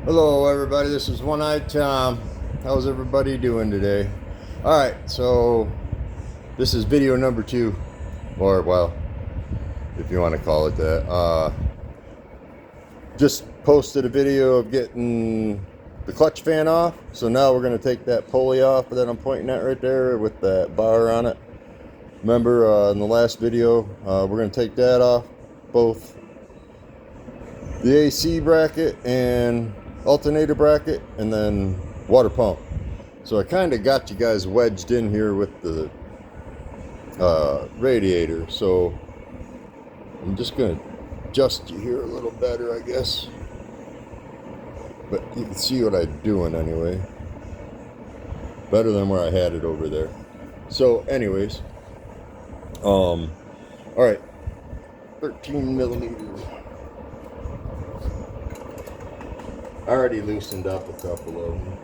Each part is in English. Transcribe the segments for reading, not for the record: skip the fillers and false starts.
Hello everybody, this is One-Eyed Tom. How's everybody doing today? Alright, so this is video number 2, or well, if you want to call it that. Just posted a video of getting the clutch fan off, so now we're going to take that pulley off that I'm pointing at right there with that bar on it. Remember in the last video, we're going to take that off, both the AC bracket and alternator bracket, and then water pump. So I kind of got you guys wedged in here with the radiator, so I'm just going to adjust you here a little better, I guess, but you can see what I'm doing anyway, better than where I had it over there. So anyways, all right, 13 millimeters. I already loosened up a couple of them.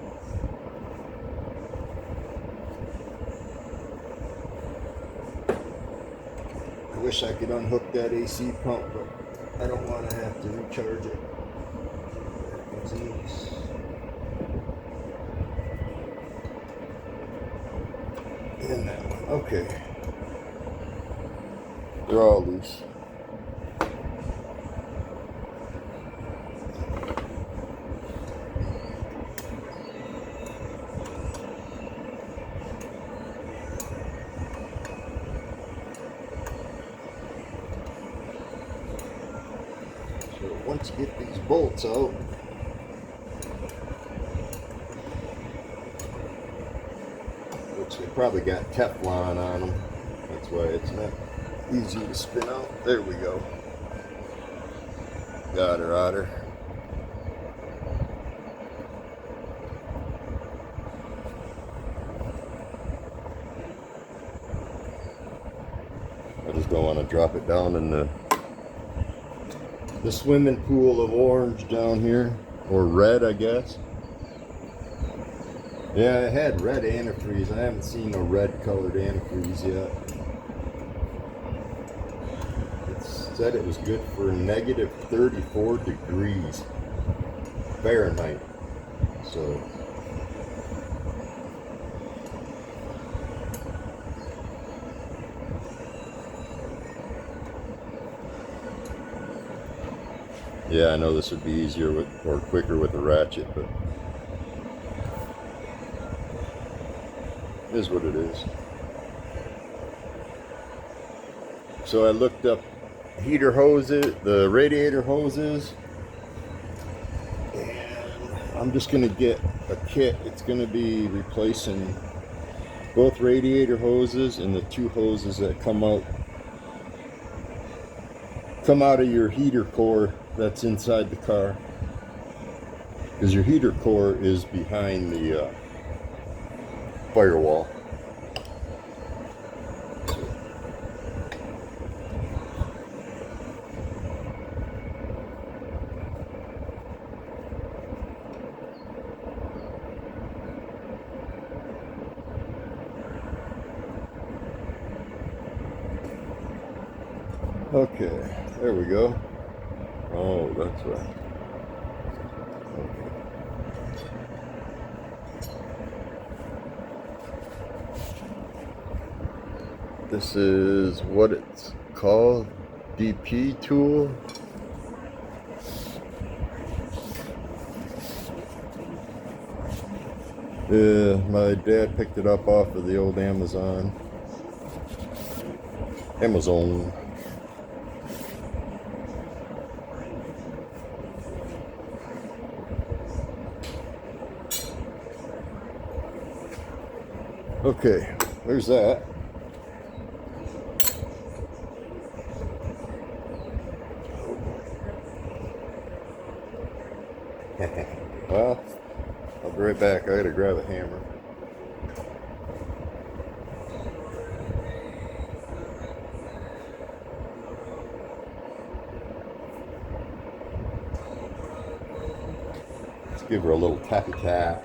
I wish I could unhook that AC pump, but I don't want to have to recharge it. It's loose. And that one, okay. They're all loose. Once you get these bolts out, which they probably got Teflon on them, that's why it's not easy to spin out. There we go. Got her, otter. I just don't want to drop it down in the swimming pool of orange down here, or red, I guess. Yeah, I had red antifreeze. I haven't seen a red colored antifreeze yet. It said it was good for negative 34 degrees Fahrenheit. So yeah, I know this would be easier with, or quicker with a ratchet, but it is what it is. So I looked up heater hoses, the radiator hoses, and I'm just going to get a kit. It's going to be replacing both radiator hoses and the two hoses that come out of your heater core that's inside the car, because your heater core is behind the firewall. Okay, there we go. Oh, that's right. Okay. This is what it's called, DP tool. Yeah, my dad picked it up off of the old Amazon. Okay, there's that. Well, I'll be right back. I gotta grab a hammer. Let's give her a little tappy tap.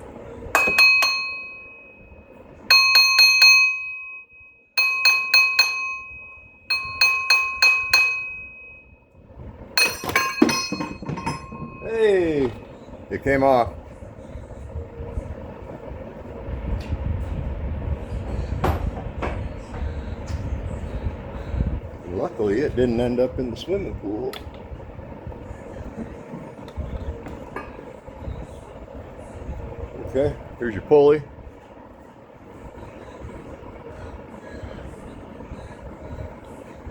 Hey, It came off. Luckily, it didn't end up in the swimming pool. Okay, here's your pulley.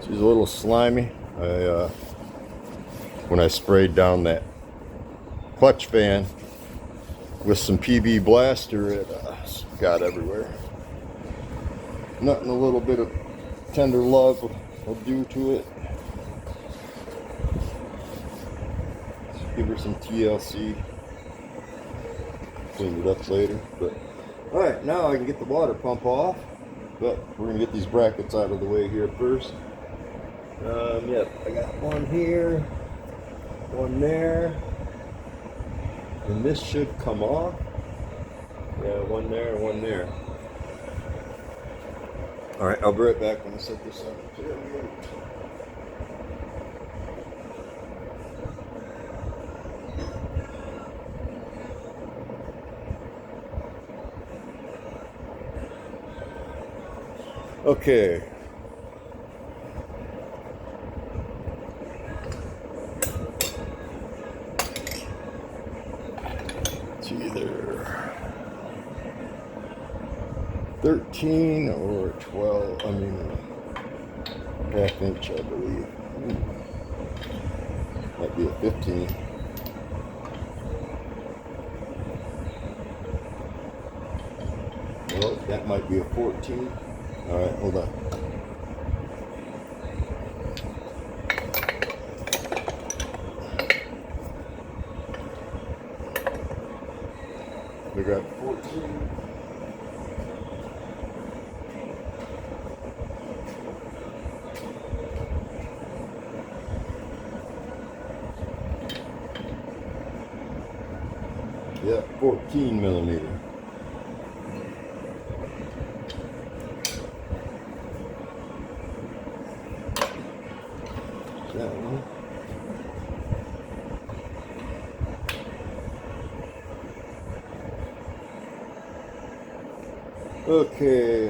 She's a little slimy. When I sprayed down that clutch fan with some PB Blaster, it got everywhere. Nothing a little bit of tender love will do to it. Give her some TLC. Clean it up later. But all right, now I can get the water pump off. But we're gonna get these brackets out of the way here first. Yep, I got one here, one there, and this should come off. Yeah, one there, one there. All right, I'll be right back when I set this up. Okay. It's either 13 or 12, I mean, ½ inch, I believe. Might be a 15. Well, that might be a 14. All right, hold on. We got 14. Yeah, 14 millimeter. That one. Okay,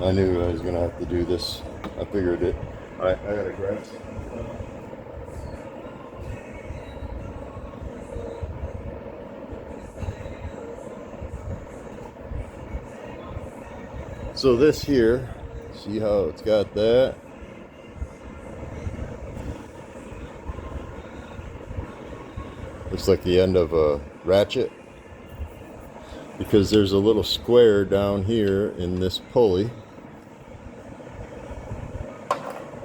I knew I was gonna have to do this. I figured it. I gotta grab some. So this here, see how it's got that? Looks like the end of a ratchet, because there's a little square down here in this pulley,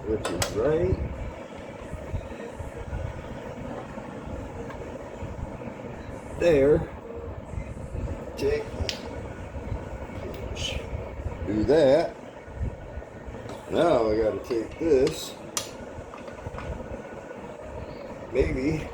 which is right there. Take, do that. Now I got to take this, maybe.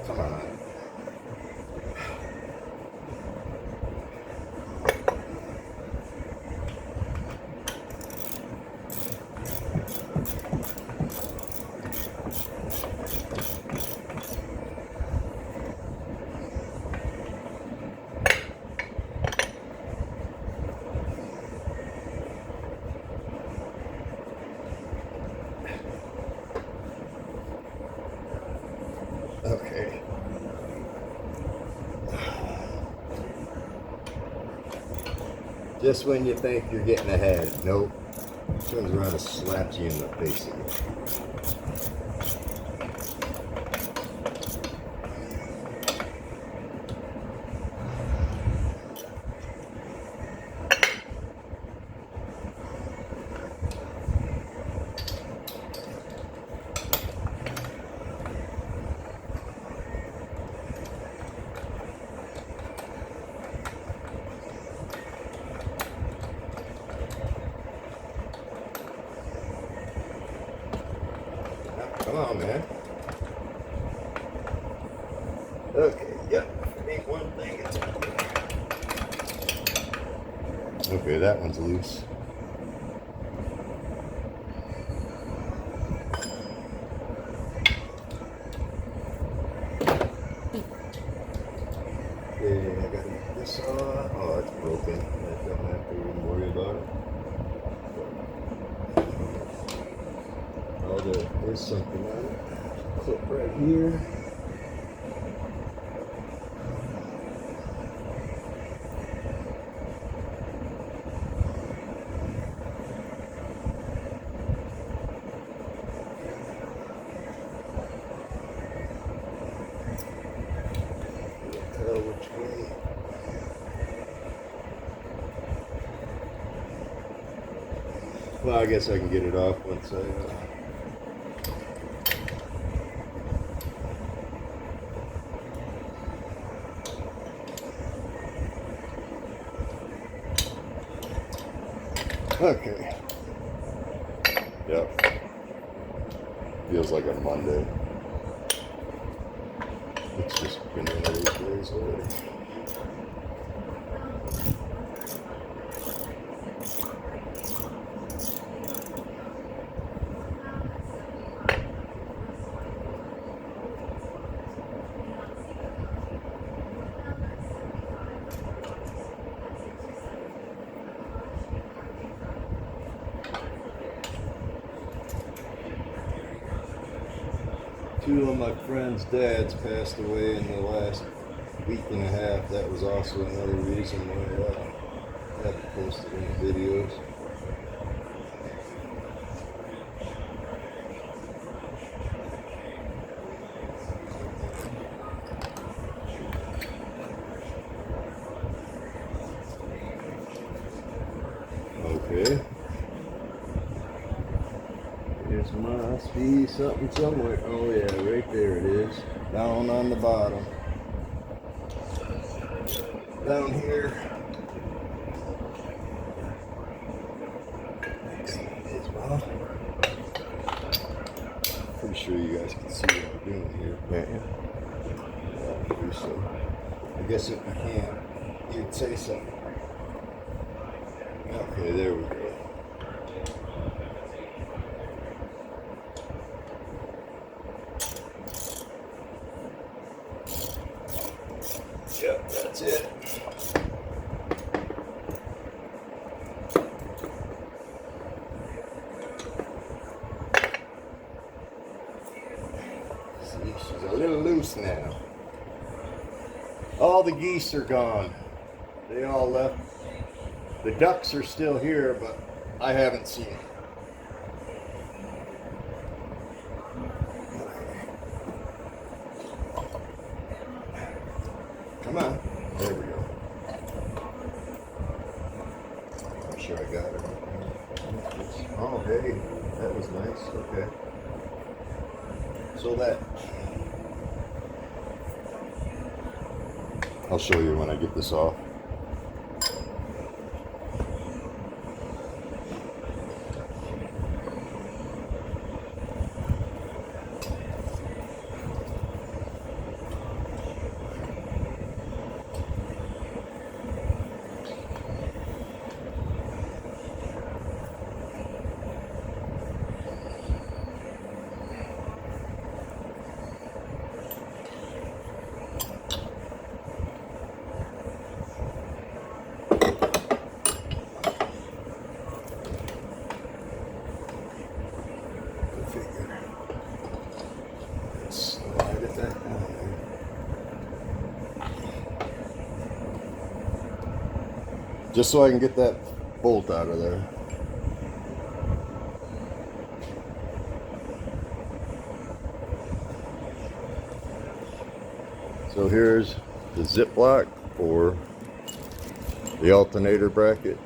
Come on. Okay. Just when you think you're getting ahead, nope. Turns around and slaps you in the face again. on, man. Okay, yep. Ain't one thing. It's okay, that one's loose. Okay, I gotta get this off. Oh, it's broken. I don't have to even worry about it. Oh, there's something on it. Clip right here. Tell which way. Well, I guess I can get it off once I. Okay. Yep. Feels like a Monday. It's just been one of those days already. Two of my friends' dads passed away in the last week and a half. That was also another reason why I haven't posted any videos. Okay. There's must be something somewhere. Oh yeah, right there it is. Down on the bottom. Down here. As well. Pretty sure you guys can see what I'm doing here, can't you? Yeah, pretty so. I guess if you can't, you'd say something. Okay, there we go. Yep, that's it. See, she's a little loose now. All the geese are gone. They all left. The ducks are still here, but I haven't seen them. Come on. There we go. I'm sure I got it. Oh, hey. That was nice. Okay. So that... I'll show you when I get this off. Just so I can get that bolt out of there. So here's the zip lock for the alternator bracket.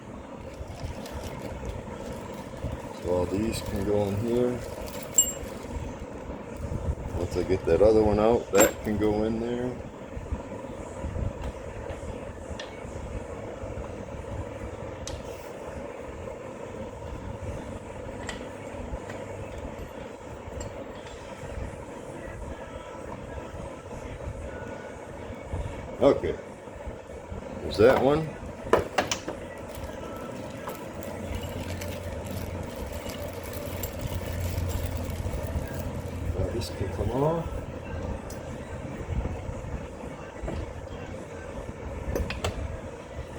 So all these can go in here. Once I get that other one out, that can go in there. Okay, there's that one. Now this can come off.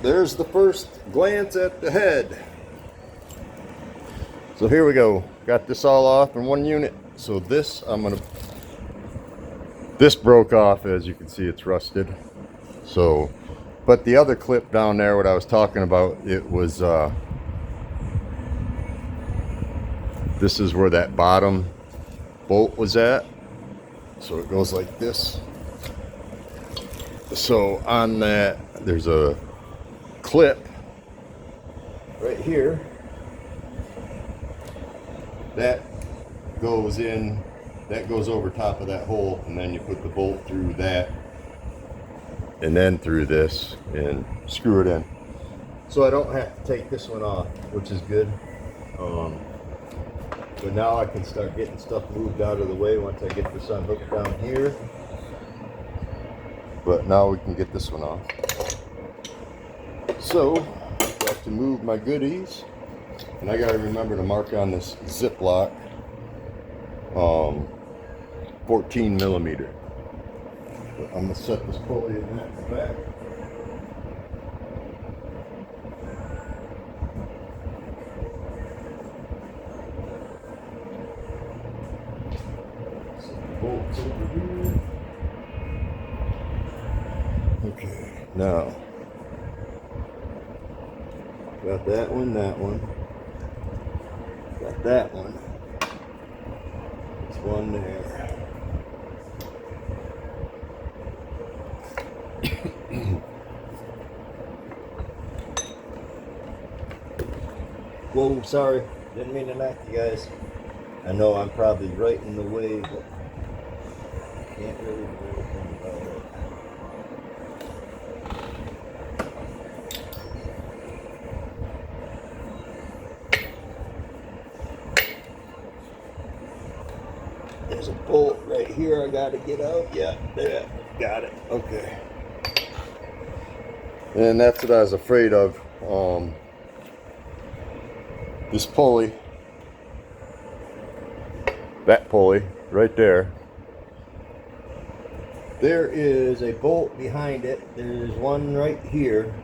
There's the first glance at the head. So here we go. Got this all off in one unit. So this, this broke off, as you can see, it's rusted. So, but the other clip down there, what I was talking about, it was, this is where that bottom bolt was at. So it goes like this. So on that, there's a clip right here that goes in, that goes over top of that hole, and then you put the bolt through that and then through this and screw it in. So I don't have to take this one off, which is good. But now I can start getting stuff moved out of the way once I get this unhooked down here. But now we can get this one off. So got to move my goodies, and I got to remember to mark on this Ziploc 14 millimeter. But I'm gonna set this pulley in that back. Bolts over here. Okay, now got that one, got that one. There's one there. Whoa, sorry, didn't mean to knock you guys. I know I'm probably right in the way, but can't really do anything about it. There's a bolt right here I gotta get out. Yeah, there, got it. Okay. And that's what I was afraid of. This pulley, that pulley right there. There is a bolt behind it. There's one right here,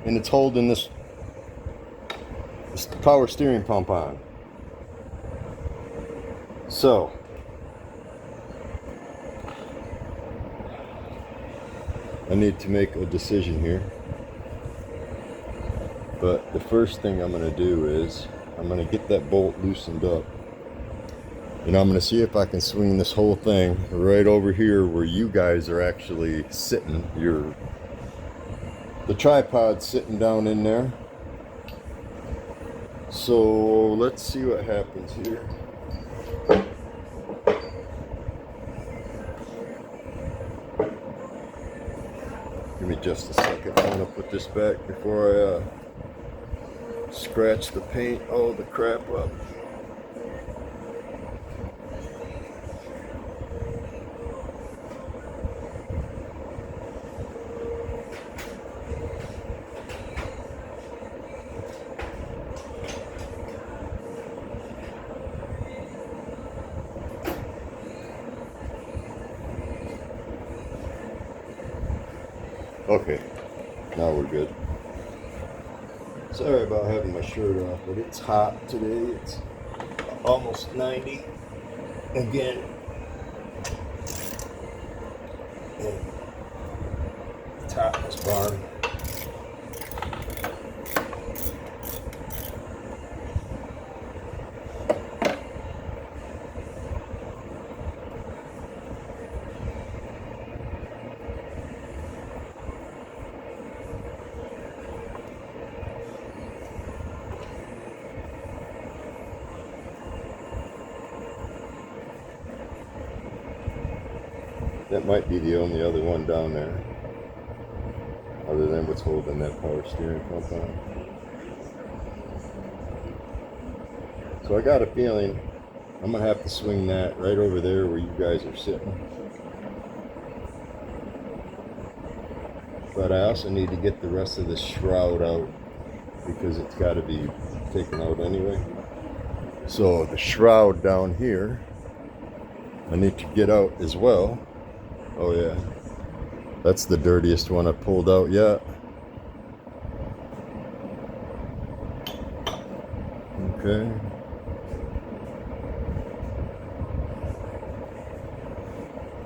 and it's holding this power steering pump on. So I need to make a decision here. But the first thing I'm going to do is I'm going to get that bolt loosened up, and I'm going to see if I can swing this whole thing right over here where you guys are actually sitting. The tripod's sitting down in there. So let's see what happens here. Give me just a second. I want to put this back before I scratch the paint, all the crap up. Okay, now we're good. Sorry about having my shirt off, but it's hot today. It's almost 90 again. And it's hot in this barn. That might be the only other one down there, other than what's holding that power steering pump on. So I got a feeling I'm gonna have to swing that right over there where you guys are sitting. but I also need to get the rest of the shroud out because it's got to be taken out anyway. So the shroud down here I need to get out as well. Oh yeah, that's the dirtiest one I pulled out yet. Okay.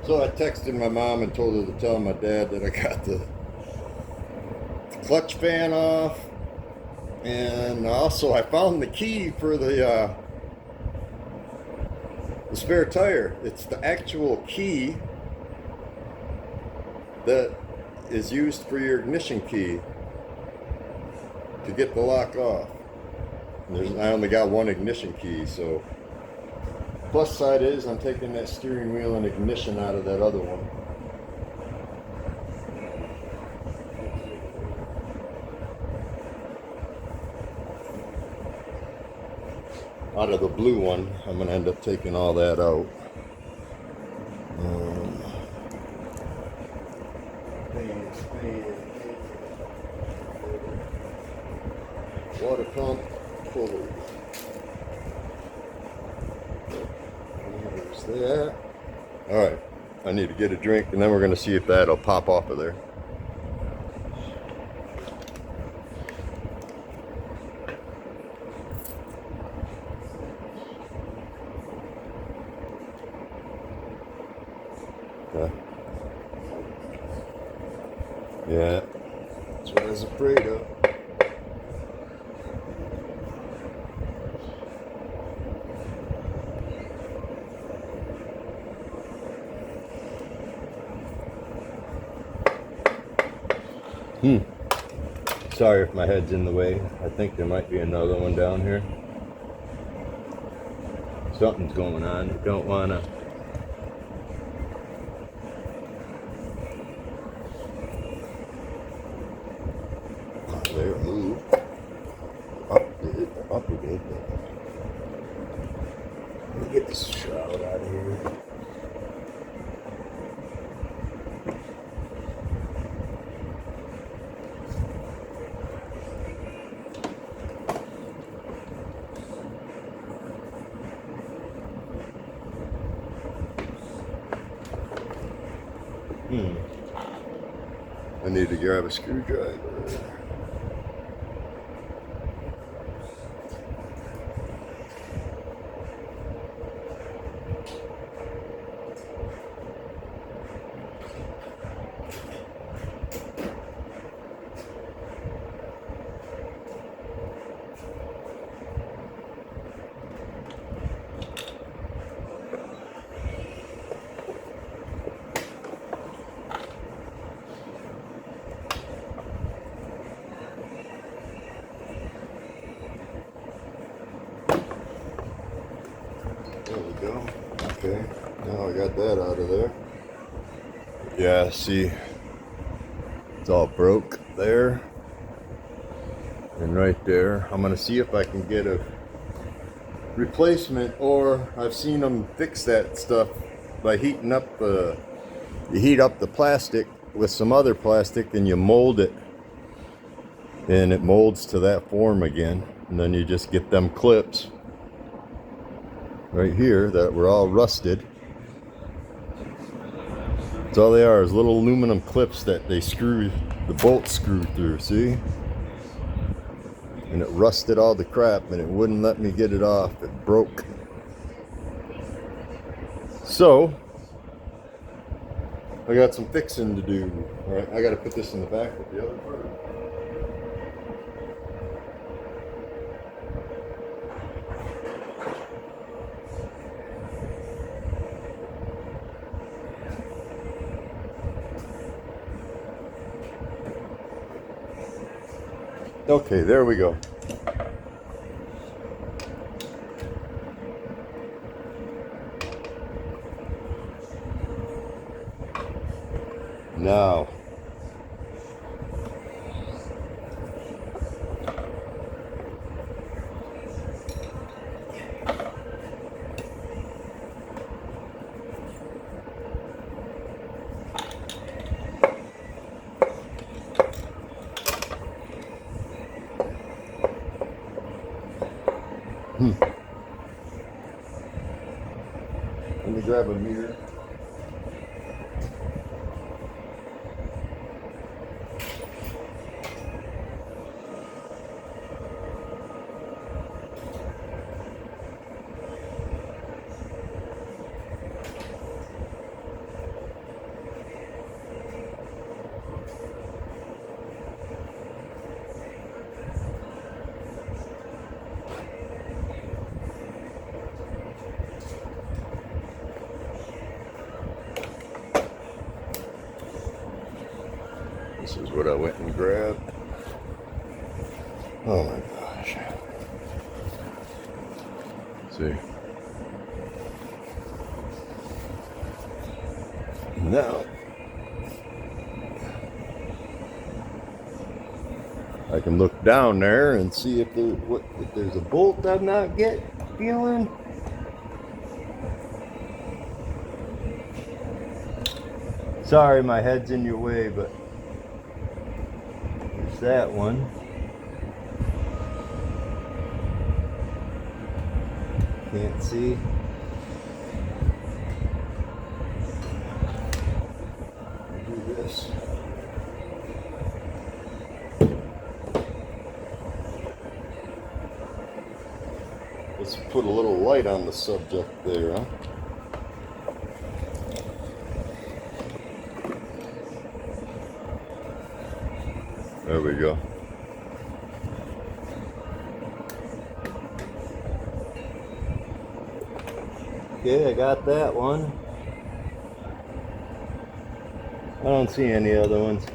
So I texted my mom and told her to tell my dad that I got the clutch fan off, and also I found the key for the spare tire. It's the actual key that is used for your ignition key to get the lock off. I only got one ignition key, so plus side is I'm taking that steering wheel and ignition out of that other one. Out of the blue one, I'm going to end up taking all that out. Water pump fully. There's that. Alright, I need to get a drink and then we're going to see if that'll pop off of there. Yeah, that's what I was afraid of. Sorry if my head's in the way. I think there might be another one down here. Something's going on. You don't want to. There, move. Up it did. Let me get this shroud out of here. I need to grab a screwdriver. There we go. Okay, now I got that out of there. Yeah, see, it's all broke there and right there. I'm gonna see if I can get a replacement, or I've seen them fix that stuff by heating up you heat up the plastic with some other plastic and you mold it, and it molds to that form again, and then you just get them clips right here that were all rusted. That's all they are, is little aluminum clips that they screw the bolts screw through, see? And it rusted all the crap and it wouldn't let me get it off. It broke. So I got some fixing to do. All right, I got to put this in the back with the other part. Okay, there we go. Now, Let me grab a mirror. This is what I went and grabbed. Oh my gosh. See. Now I can look down there and see if there's a bolt I'm not feeling. Sorry, my head's in your way, but there's that one. Can't see. Do this. Let's put a little light on the subject there, huh? There we go. Okay, I got that one. I don't see any other ones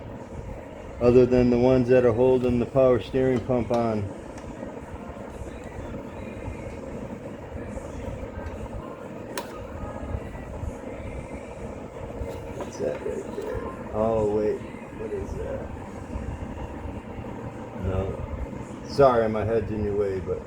other than the ones that are holding the power steering pump on. What's that right there? Oh wait, what is that? No. Sorry, my head's in your way, but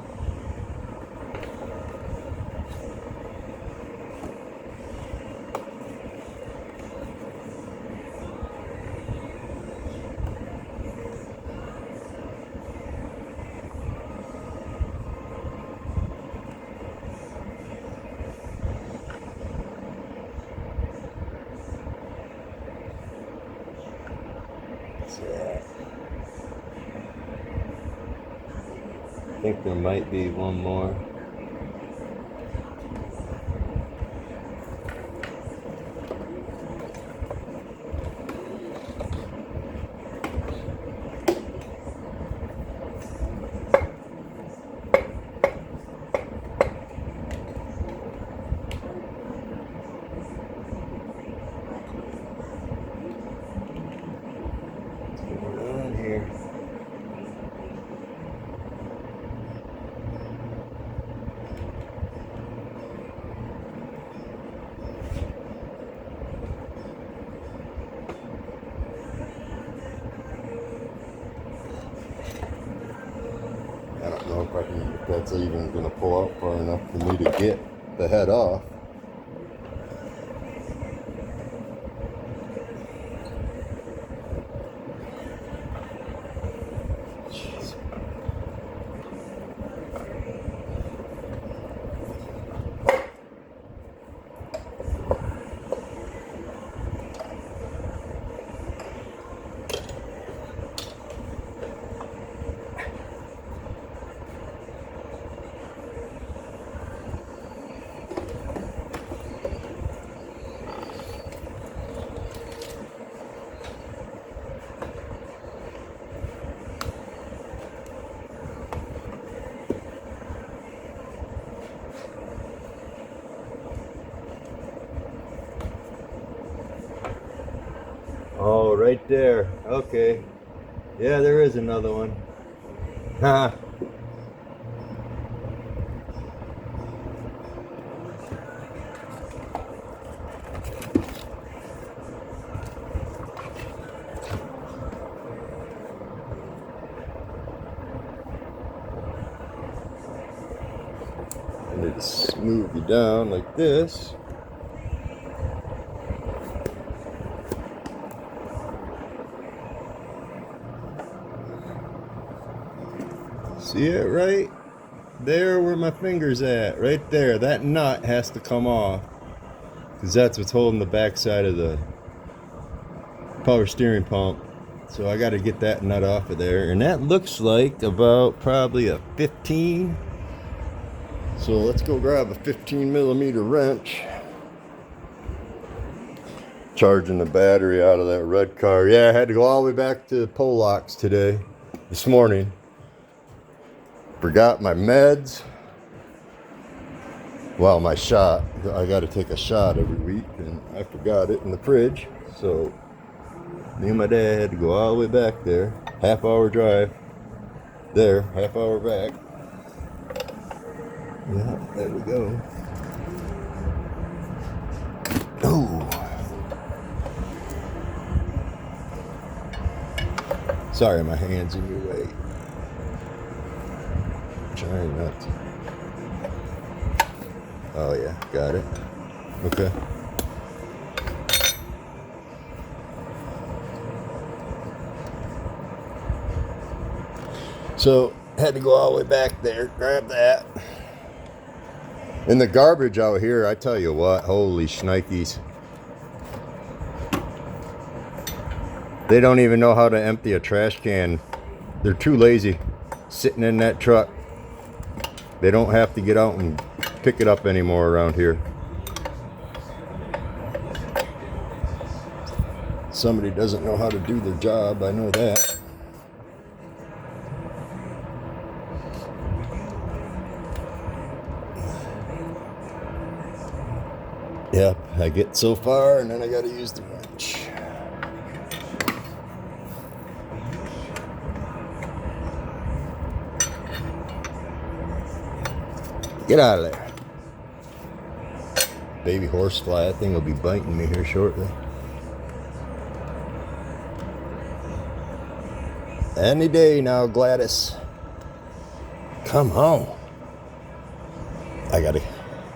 I think there might be one more. What's going on here? I don't know if that's even going to pull out far enough for me to get the head off. Jeez. Oh, right there. Okay. Yeah, there is another one. Ha. I need to smooth you down like this. See it right there where my finger's at, right there. That nut has to come off, because that's what's holding the backside of the power steering pump. So I got to get that nut off of there, and that looks like about probably a 15. So let's go grab a 15mm wrench. Charging the battery out of that red car. Yeah, I had to go all the way back to Pollock's this morning. Forgot my meds. Well, my shot. I got to take a shot every week, and I forgot it in the fridge. So me and my dad had to go all the way back there. Half-hour drive there, half-hour back. Yeah, there we go. Oh. Sorry, my hand's in your way. Trying not to. Oh yeah, got it. Okay. So, had to go all the way back there, grab that. And the garbage out here, I tell you what, holy shnikes. They don't even know how to empty a trash can. They're too lazy sitting in that truck. They don't have to get out and pick it up anymore around here. Somebody doesn't know how to do their job, I know that. Yep, I get so far and then I gotta use the wrench. Get out of there. Baby horsefly, that thing will be biting me here shortly. Any day now, Gladys. Come on. I gotta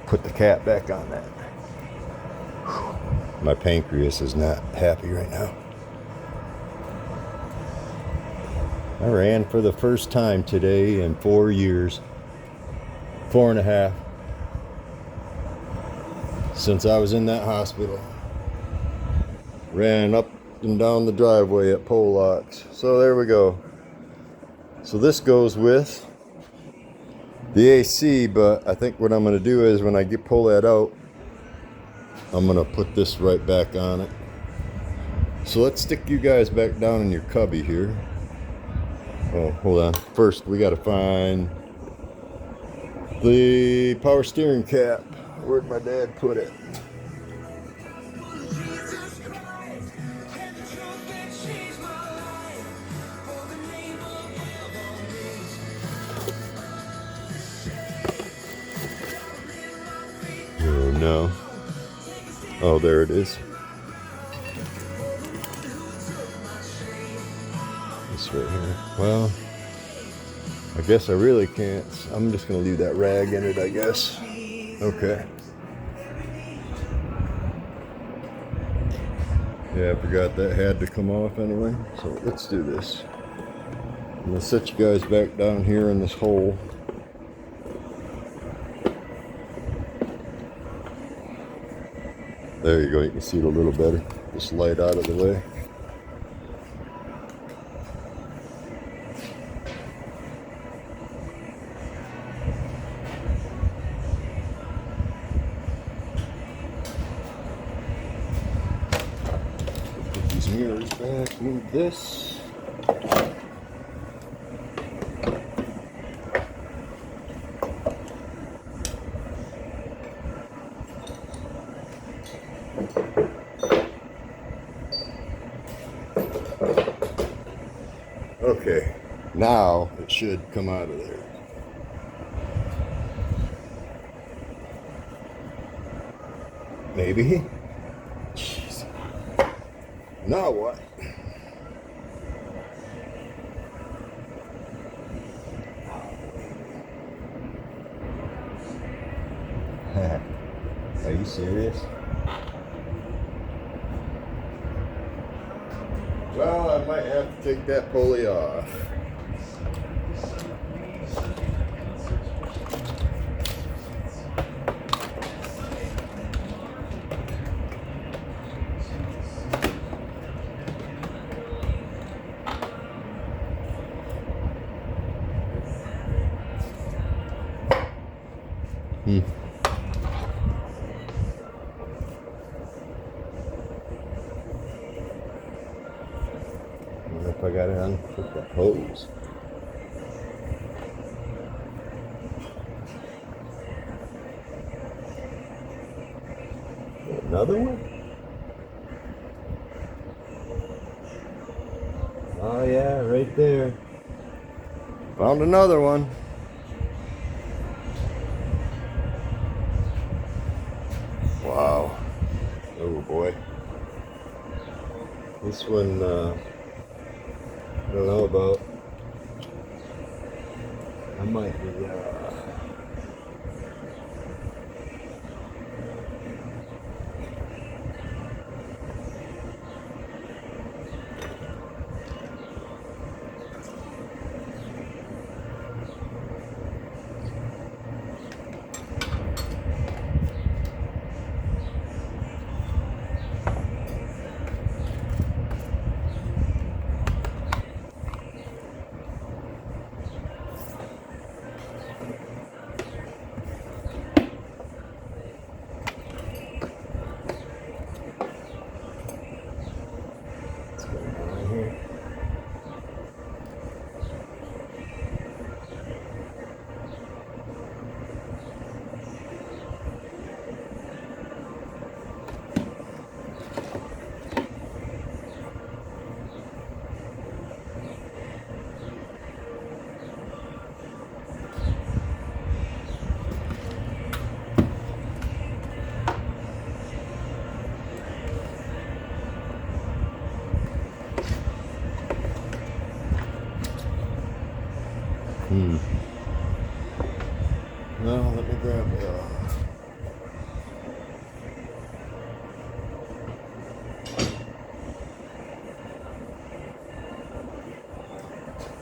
put the cap back on that. My pancreas is not happy right now. I ran for the first time today in 4 years. 4.5. Since I was in that hospital. Ran up and down the driveway at Pollock's. So there we go. So this goes with the AC, but I think what I'm going to do is when I pull that out, I'm going to put this right back on it. So let's stick you guys back down in your cubby here. Oh, hold on. First, we got to find the power steering cap. Where'd my dad put it? Oh no. Oh, there it is. This right here. Well, I guess I really can't. I'm just going to leave that rag in it, I guess. Okay. Yeah, I forgot that had to come off anyway. So let's do this. I'm going to set you guys back down here in this hole. There you go. You can see it a little better. Just light out of the way. Mirrors back, move this. Okay, now it should come out of there. Maybe. Jeez. Now what? Are you serious? Well, I might have to take that pulley off. wonder if I got it on with the hose. Another one? Oh yeah, right there. Found another one. Wow. Oh boy. This one, I don't know about. I might be, what's going on here? No, let me grab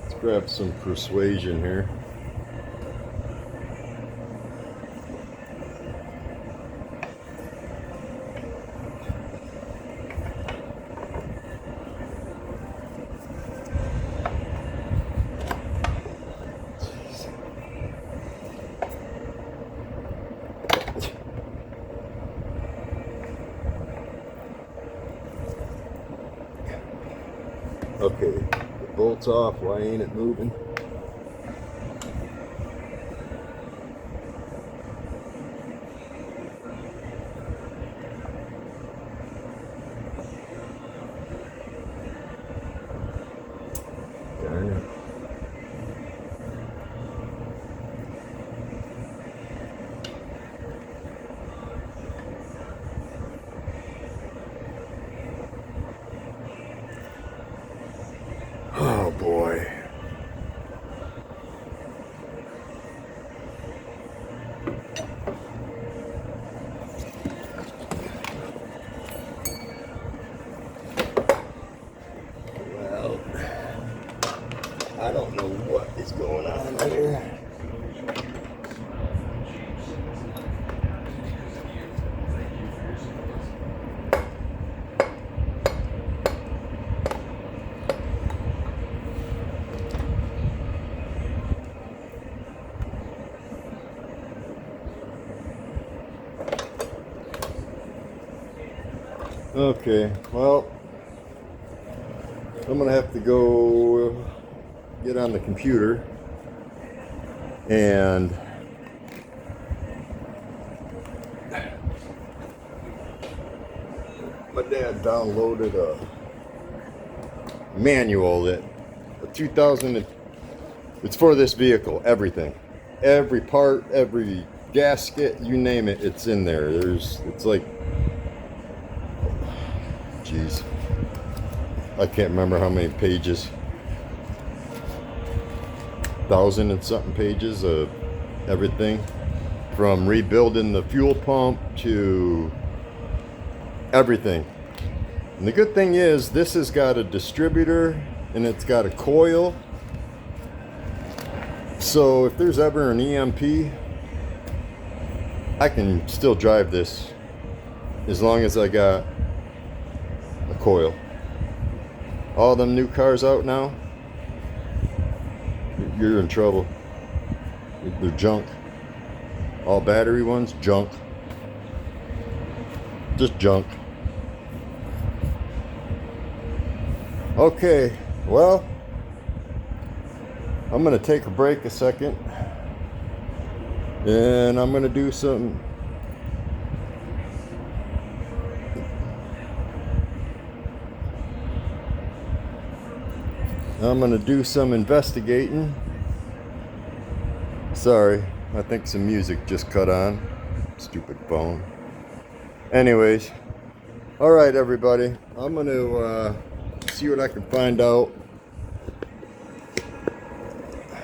let's grab some persuasion here. Okay, the bolt's off. Why ain't it moving? Darn it. Oh boy. Well, I don't know what is going on here. Okay, well, I'm gonna have to go get on the computer and my dad downloaded a manual that a 2000, it's for this vehicle, everything, every part, every gasket, you name it, it's in there. It's like, geez, I can't remember how many pages, 1,000 and something pages of everything, from rebuilding the fuel pump to everything. And the good thing is this has got a distributor and it's got a coil, so if there's ever an EMP, I can still drive this as long as I got a coil. All them new cars out now, you're in trouble. They're junk. All battery ones, junk. Just junk. Okay, well, I'm gonna take a break a second, and I'm gonna do some investigating. Sorry, I think some music just cut on. Stupid phone. Anyways, all right, everybody. I'm gonna see what I can find out.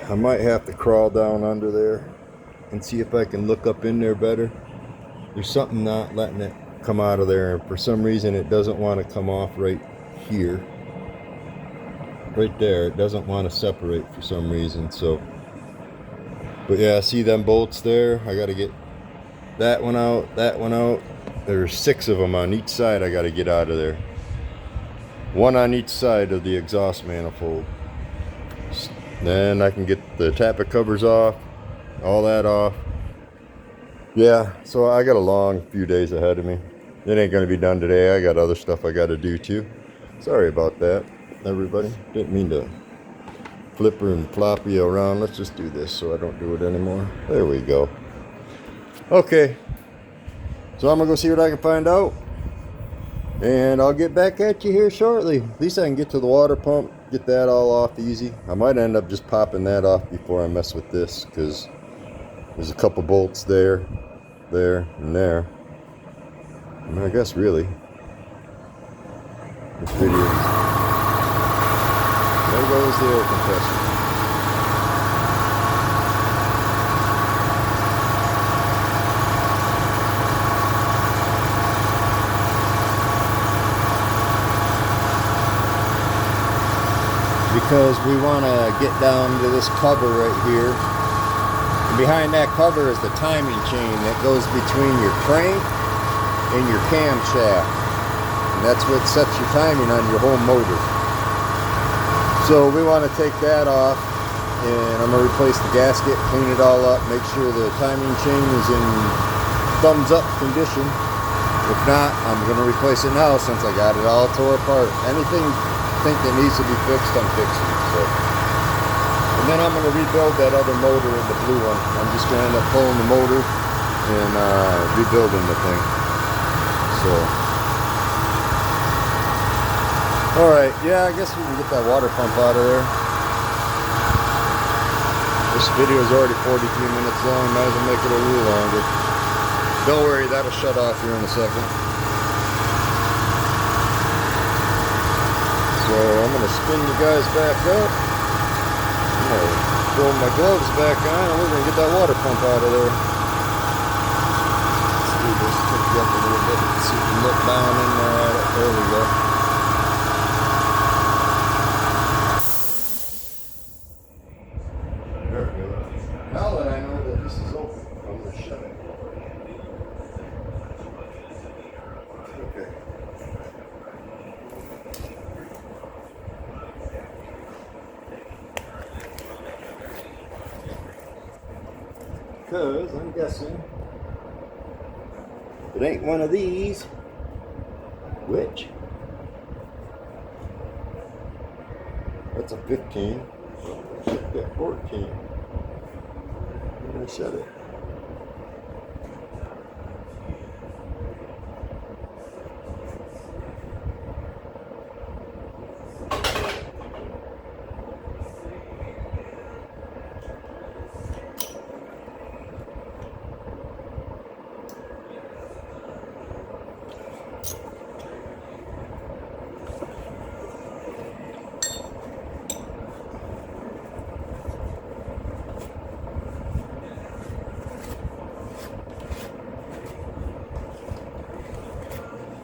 I might have to crawl down under there and see if I can look up in there better. There's something not letting it come out of there, and for some reason it doesn't want to come off right here. Right there, it doesn't want to separate for some reason. So, but yeah, see them bolts there? I got to get that one out, that one out. There's 6 of them on each side I got to get out of there. 1 on each side of the exhaust manifold. Then I can get the tappet covers off, all that off. Yeah, so I got a long few days ahead of me. It ain't gonna be done today. I got other stuff I gotta do too. Sorry about that, everybody. Didn't mean to flipper and flop you around. Let's just do this so I don't do it anymore. There we go. Okay, so I'm gonna go see what I can find out, and I'll get back at you here shortly. At least I can get to the water pump, get that all off easy. I might end up just popping that off before I mess with this, because there's a couple bolts there, there, and there. I mean, I guess really, this video, there goes the air compressor. Because we want to get down to this cover right here. And behind that cover is the timing chain that goes between your crank and your camshaft. And that's what sets your timing on your whole motor. So we want to take that off, and I'm going to replace the gasket, clean it all up, make sure the timing chain is in thumbs up condition. If not, I'm going to replace it now since I got it all tore apart. Anything think that needs to be fixed, I'm fixing it. So, and then I'm going to rebuild that other motor in the blue one. I'm just going to end up pulling the motor and rebuilding the thing. So, all right, yeah, I guess we can get that water pump out of there. This video is already 43 minutes long. Might as well make it a little longer. Don't worry, that'll shut off here in a second. So I'm going to spin you guys back up. I'm going to throw my gloves back on, and we're going to get that water pump out of there. Let's do this, pick you up a little bit so you can look down in there at it. There we go. There we go. Now that I know that this is open, I'm going to shut it. Okay. Because I'm guessing if it ain't one of these, which that's a 15. Well, I should get 14. I'm gonna shut it.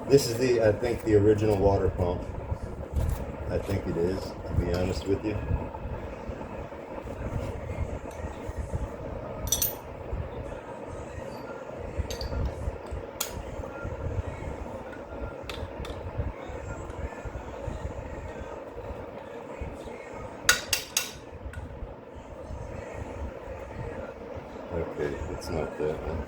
This is I think the original water pump. I think it is, to be honest with you. Okay, it's not that one.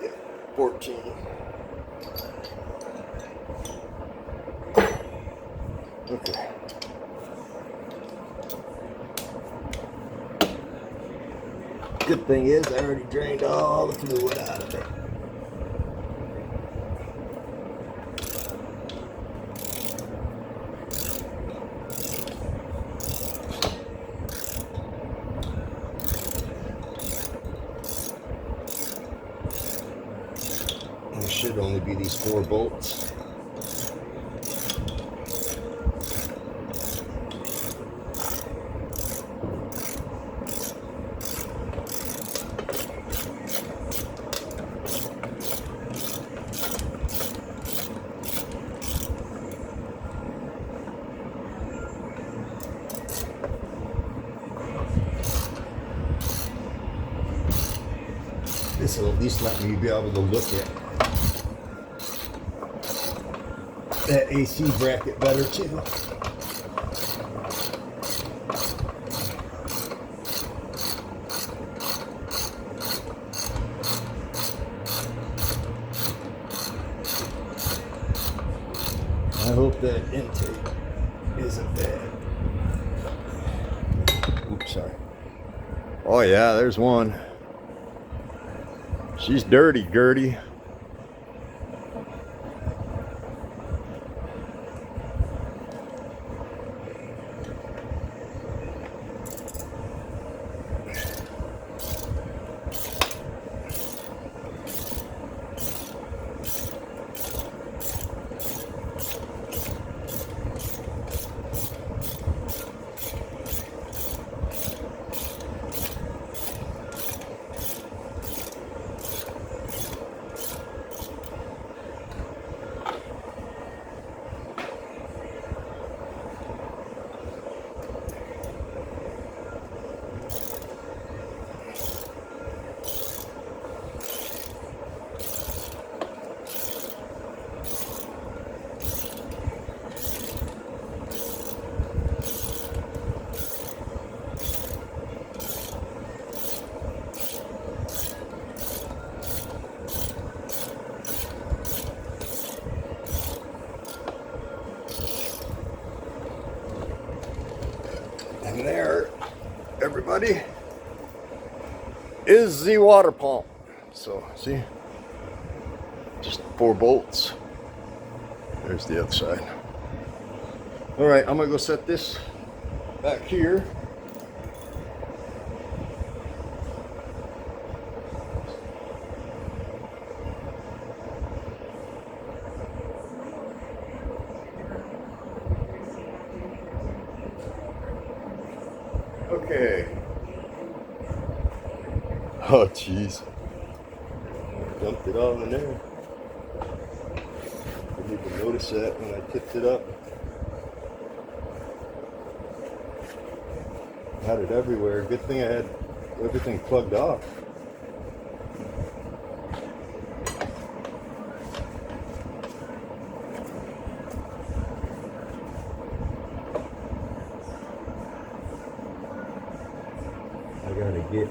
Yeah, 14. Okay. Good thing is I already drained all the fluid out of it. There should only be these 4 bolts. This will at least let me be able to look at that AC bracket better too. I hope that intake isn't bad. Oops, sorry. Oh yeah, there's one. She's dirty, Gertie. And there, everybody, is the water pump. So, see, just 4 bolts. There's the other side. All right, I'm gonna go set this back here. Okay. Oh, jeez. Dumped it all in there. Didn't even notice that when I tipped it up. Had it everywhere. Good thing I had everything plugged off. I gotta get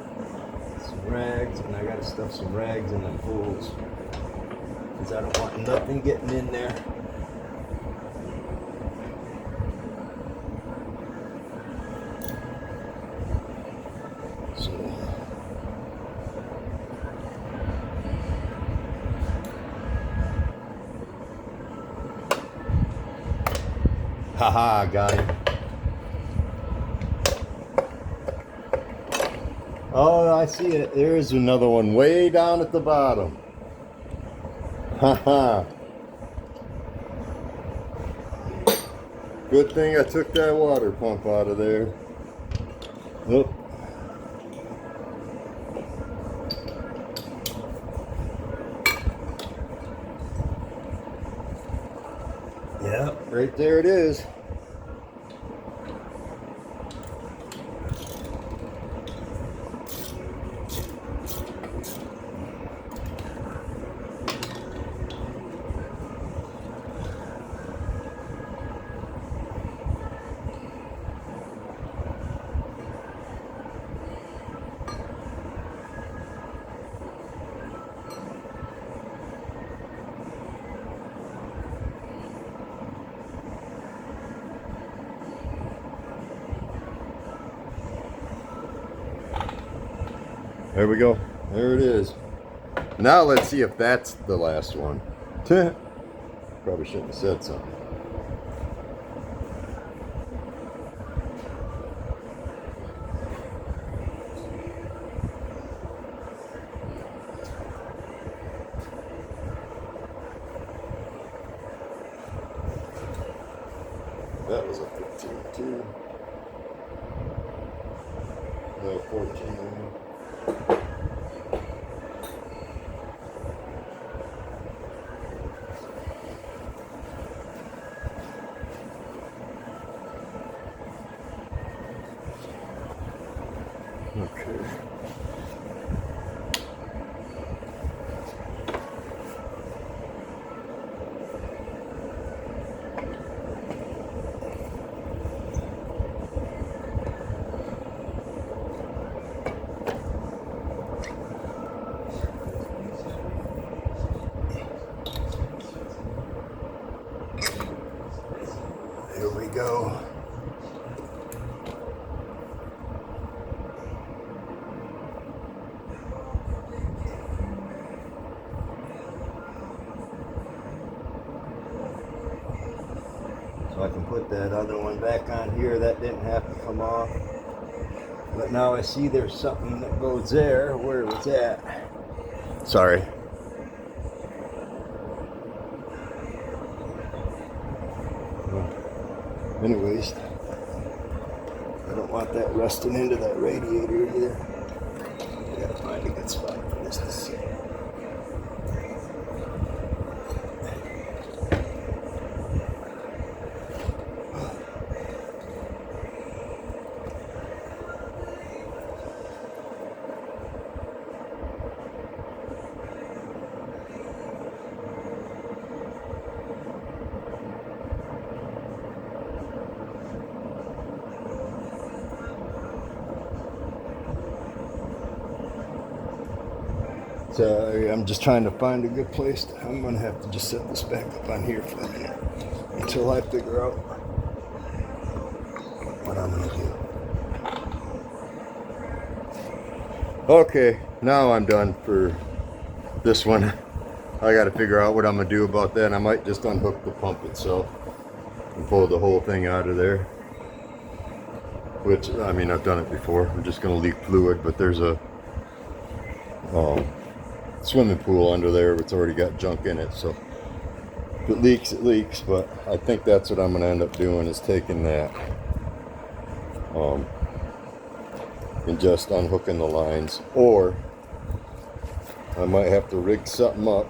some rags, and I gotta stuff some rags in them holes, because I don't want nothing getting in there. So, haha, got him. Oh, I see it. There's another one way down at the bottom. Haha. Good thing I took that water pump out of there. Oh. Yeah, right there it is. There we go. There it is. Now let's see if that's the last one. Probably shouldn't have said something. That was a 15 too. No, 14. Okay. Here we go. So I can put that other one back on here. That didn't have to come off. But now I see there's something that goes there. Where was that? Sorry. Anyways, I don't want that rusting into that radiator either. I gotta find a good spot for this to sit. So I'm just trying to find a good place. I'm gonna have to just set this back up on here for a minute until I figure out what I'm gonna do. Okay, now I'm done for this one. I gotta figure out what I'm gonna do about that. I might just unhook the pump itself and pull the whole thing out of there. Which, I mean, I've done it before. I'm just gonna leak fluid, but there's a swimming pool under there. It's already got junk in it, so if it leaks, it leaks. But I think that's what I'm going to end up doing, is taking that and just unhooking the lines, or I might have to rig something up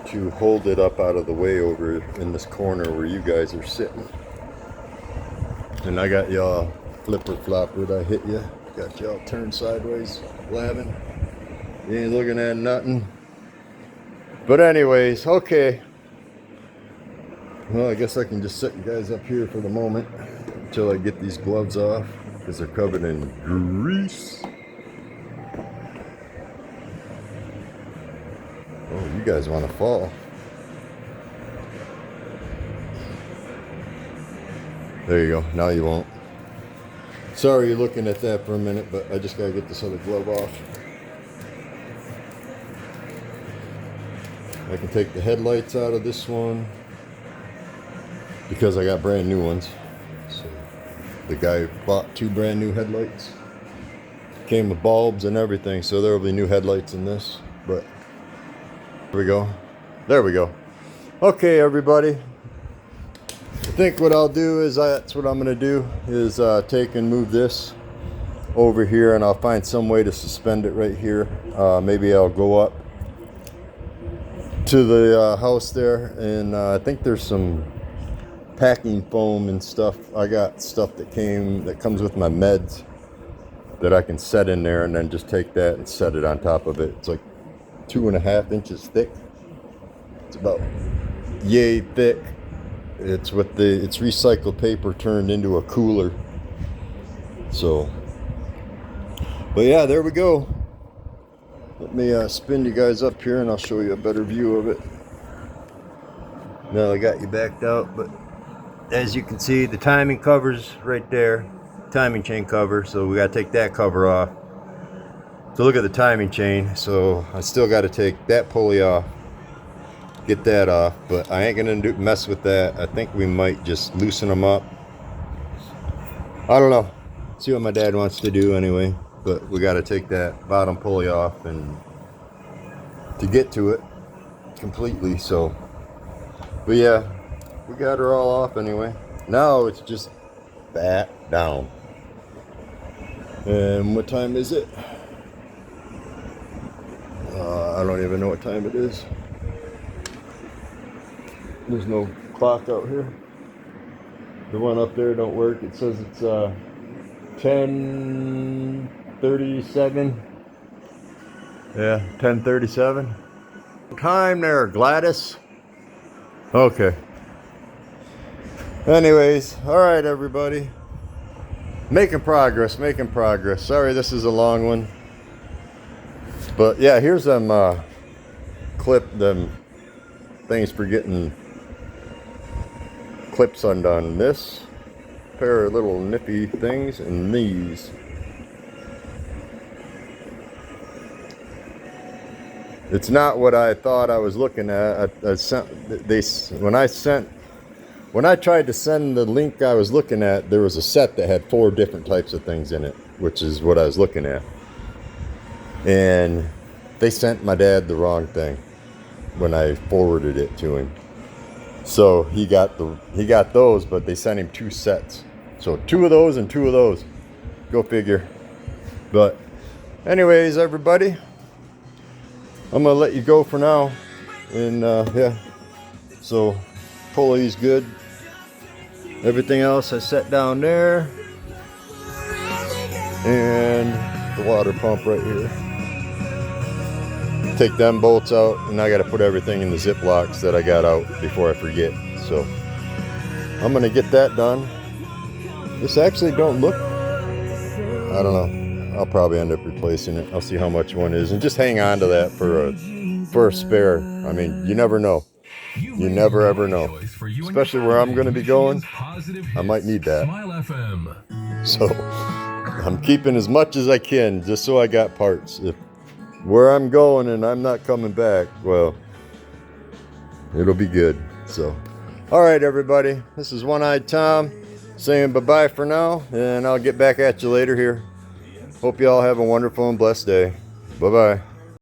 to hold it up out of the way over in this corner where you guys are sitting. And I got y'all flipper floppered. I hit you, got y'all turned sideways laughing. You ain't looking at nothing. But anyways, okay. Well, I guess I can just set you guys up here for the moment until I get these gloves off, because they're covered in grease. Oh, you guys want to fall. There you go. Now you won't. Sorry you're looking at that for a minute, but I just got to get this other glove off. I can take the headlights out of this one because I got brand new ones. So the guy bought 2 brand new headlights. Came with bulbs and everything, so there will be new headlights in this. But there we go. There we go. Okay, everybody. I think what I'll do is, that's what I'm going to do, is take and move this over here, and I'll find some way to suspend it right here. Maybe I'll go up to the house there, and I think there's some packing foam and stuff. I got stuff that comes with my meds that I can set in there, and then just take that and set it on top of it. It's like 2.5 inches thick. It's about yay thick. It's it's recycled paper turned into a cooler. So, but yeah, there we go. Let me spin you guys up here, and I'll show you a better view of it. Now I got you backed out, but as you can see, the timing cover's right there. Timing chain cover, so we gotta take that cover off. So look at the timing chain. So I still got to take that pulley off, get that off, but I ain't gonna mess with that. I think we might just loosen them up. I don't know. See what my dad wants to do anyway. But we got to take that bottom pulley off and to get to it completely. So, but yeah, we got her all off anyway. Now it's just back down. And what time is it? I don't even know what time it is. There's no clock out here. The one up there don't work. It says it's 10:37. Yeah, 10:37. Time there, Gladys. Okay. Anyways, all right, everybody. Making progress, making progress. Sorry, this is a long one. But yeah, here's them them things for getting clips undone. This pair of little nippy things and these. It's not what I thought I was looking at. When I tried to send the link I was looking at, there was a set that had 4 different types of things in it, which is what I was looking at. And they sent my dad the wrong thing when I forwarded it to him. So he got those, but they sent him 2 sets. So 2 of those and 2 of those. Go figure. But anyways, everybody, I'm gonna let you go for now. And yeah, so pulley's good. Everything else I set down there. And the water pump right here. Take them bolts out, and I got to put everything in the Ziplocs that I got out before I forget. So I'm gonna get that done. This actually don't look, I don't know, I'll probably end up replacing it. I'll see how much one is, and just hang on to that for a spare. I mean, you never know. You never ever know, especially where I'm going to be going. I might need that. So I'm keeping as much as I can just so I got parts. If where I'm going and I'm not coming back, well, it'll be good. So all right, everybody, this is One-Eyed Tom saying bye-bye for now, and I'll get back at you later here. Hope you all have a wonderful and blessed day. Bye-bye.